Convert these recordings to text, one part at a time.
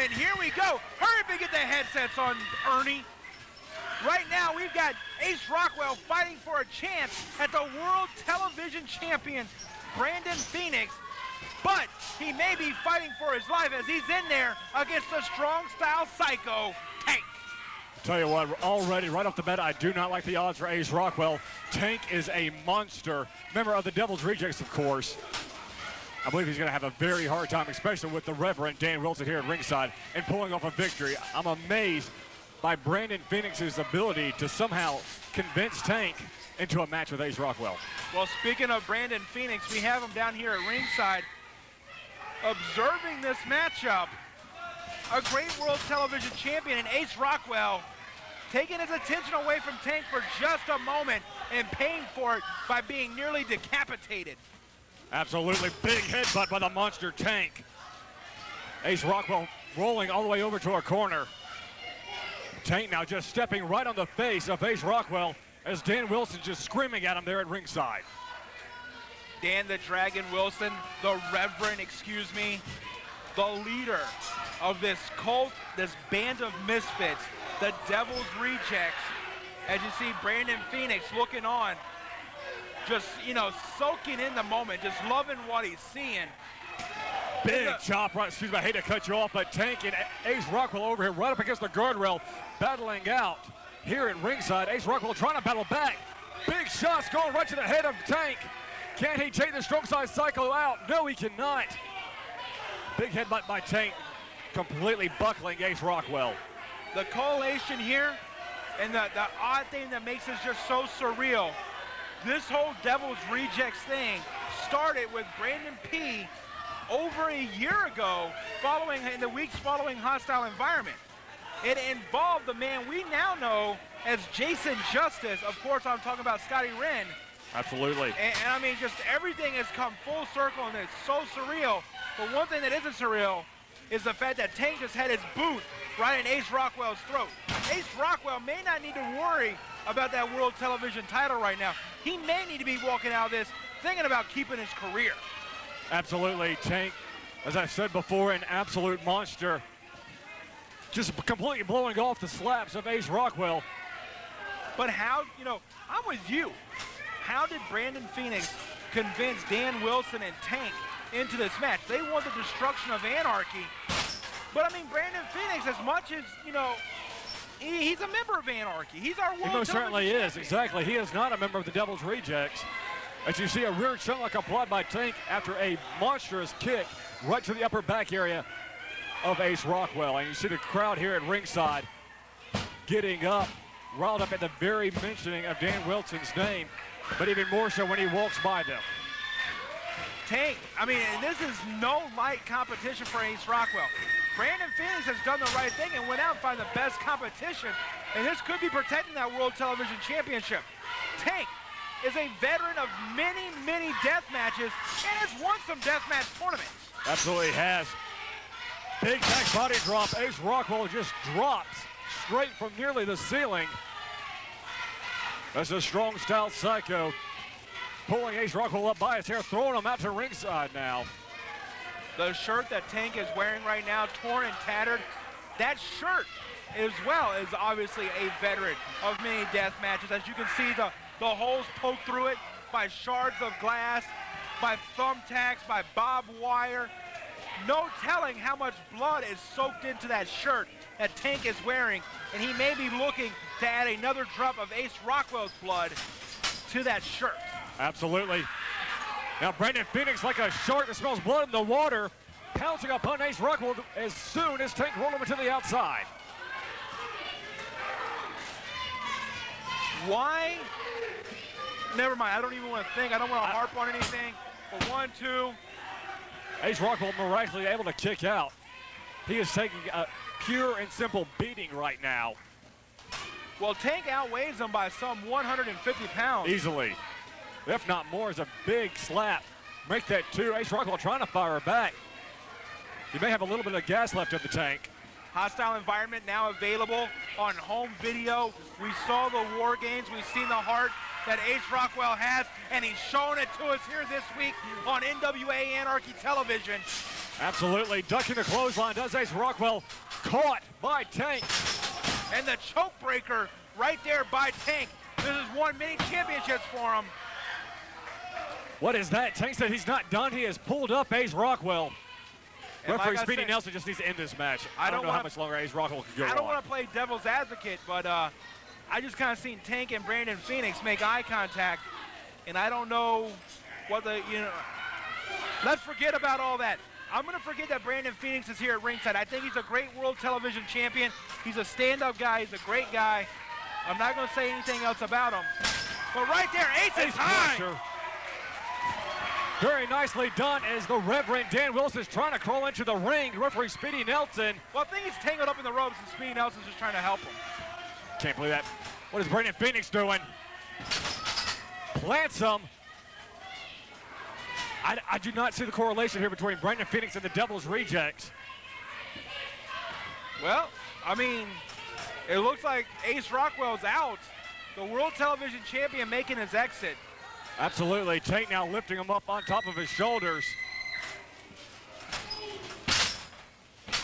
And here we go. Hurry up and get the headsets on, Ernie. Right now, we've got Ace Rockwell fighting for a chance at the World Television Champion, Brandon Phoenix. But he may be fighting for his life as he's in there against the strong style psycho, Tank. Tell you what, already right off the bat, I do not like the odds for Ace Rockwell. Tank is a monster. Member of the Devil's Rejects, of course. I believe he's going to have a very hard time, especially with the Reverend Dan Wilson here at ringside and pulling off a victory. I'm amazed by Brandon Phoenix's ability to somehow convince Tank into a match with Ace Rockwell. Well, speaking of Brandon Phoenix, we have him down here at ringside observing this matchup. A great World Television Champion in Ace Rockwell taking his attention away from Tank for just a moment and paying for it by being nearly decapitated. Absolutely big headbutt by the monster Tank. Ace Rockwell rolling all the way over to our corner. Tank now just stepping right on the face of Ace Rockwell as Dan Wilson just screaming at him there at ringside. Dan the Dragon Wilson, the Reverend, excuse me, the leader of this cult, this band of misfits, the Devil's Rejects. As you see Brandon Phoenix looking on, just, you know, soaking in the moment, just loving what he's seeing. Big chop, right, excuse me, I hate to cut you off, but Tank and Ace Rockwell over here right up against the guardrail, battling out here at ringside. Ace Rockwell trying to battle back. Big shots going right to the head of Tank. Can he take the strong side cycle out? No, he cannot. Big headbutt by Tank, completely buckling Ace Rockwell. The collation here, and the odd thing that makes this just so surreal, this whole Devil's Rejects thing started with Brandon P. over a year ago, in the weeks following Hostile Environment. It involved the man we now know as Jason Justice. Of course, I'm talking about Scotty Wren. Absolutely. And I mean, just everything has come full circle, and it's so surreal. But one thing that isn't surreal is the fact that Tank just had his boot right in Ace Rockwell's throat. Ace Rockwell may not need to worry about that World Television title right now. He may need to be walking out of this thinking about keeping his career. Absolutely. Tank, as I said before, an absolute monster. Just completely blowing off the slaps of Ace Rockwell. But how, you know, I'm with you. How did Brandon Phoenix convince Dan Wilson and Tank into this match? They want the destruction of Anarchy. But I mean, Brandon Phoenix, as much as, you know, he's a member of Anarchy. He's our World Television He most certainly is, champion. exactly. He is not a member of the Devil's Rejects. As you see a rear chunk applied by Tank after a monstrous kick right to the upper back area of Ace Rockwell. And you see the crowd here at ringside getting up, riled up at the very mentioning of Dan Wilson's name, but even more so when he walks by them. Tank, I mean, this is no light competition for Ace Rockwell. Brandon Phoenix has done the right thing and went out and found the best competition, and this could be protecting that World Television Championship. Tank is a veteran of many, many death matches and has won some death match tournaments. Absolutely has. Big back body drop. Ace Rockwell just drops straight from nearly the ceiling. That's a strong style psycho. Pulling Ace Rockwell up by his hair, throwing him out to ringside now. The shirt that Tank is wearing right now, torn and tattered, that shirt as well is obviously a veteran of many death matches. As you can see, the holes poked through it by shards of glass, by thumbtacks, by barbed wire. No telling how much blood is soaked into that shirt that Tank is wearing, and he may be looking to add another drop of Ace Rockwell's blood to that shirt. Absolutely. Now Brandon Phoenix, like a shark that smells blood in the water, pouncing upon Ace Rockwell as soon as Tank rolled him to the outside. Why? Never mind, I don't even want to think. I don't want to harp on anything. But 1, 2. Ace Rockwell miraculously able to kick out. He is taking a pure and simple beating right now. Well, Tank outweighs him by some 150 pounds. Easily. If not more, is a big slap. Make that 2. Ace Rockwell trying to fire back. He may have a little bit of gas left in the tank. Hostile Environment now available on home video. We saw the War Games. We've seen the heart that Ace Rockwell has, and he's showing it to us here this week on NWA Anarchy television. Absolutely. Ducking the clothesline does Ace Rockwell. Caught by Tank. And the choke breaker right there by Tank. This has won many championships for him. What is that? Tank said he's not done. He has pulled up Ace Rockwell. Referee like Speedy Nelson just needs to end this match. I don't know how much longer Ace Rockwell can go on. I don't want to play devil's advocate, but I just kind of seen Tank and Brandon Phoenix make eye contact, and I don't know what let's forget about all that. I'm going to forget that Brandon Phoenix is here at ringside. I think he's a great world television champion. He's a stand-up guy. He's a great guy. I'm not going to say anything else about him. But right there, Ace is high. Pressure. Very nicely done as the Reverend Dan Wilson is trying to crawl into the ring. Referee Speedy Nelson. Well, I think he's tangled up in the ropes, and Speedy Nelson's just trying to help him. Can't believe that. What is Brandon Phoenix doing? Plants him. I do not see the correlation here between Brandon Phoenix and the Devil's Rejects. Well, I mean, it looks like Ace Rockwell's out. The World Television Champion making his exit. Absolutely. Tank now lifting him up on top of his shoulders.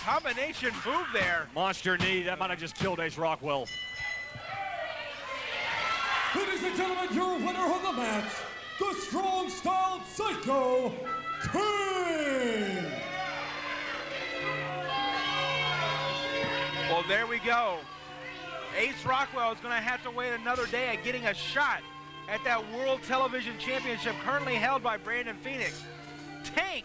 Combination move there. Monster knee. That might have just killed Ace Rockwell. Ladies and gentlemen, your winner of the match, the Strong Style Psycho, Tank! Well, there we go. Ace Rockwell is going to have to wait another day at getting a shot at that World Television Championship currently held by Brandon Phoenix. Tank,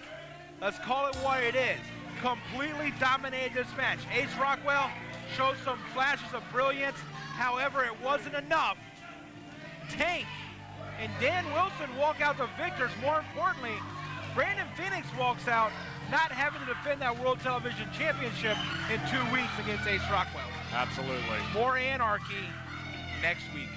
let's call it what it is, completely dominated this match. Ace Rockwell showed some flashes of brilliance. However, it wasn't enough. Tank and Dan Wilson walk out the victors. More importantly, Brandon Phoenix walks out not having to defend that World Television Championship in 2 weeks against Ace Rockwell. Absolutely. More Anarchy next week.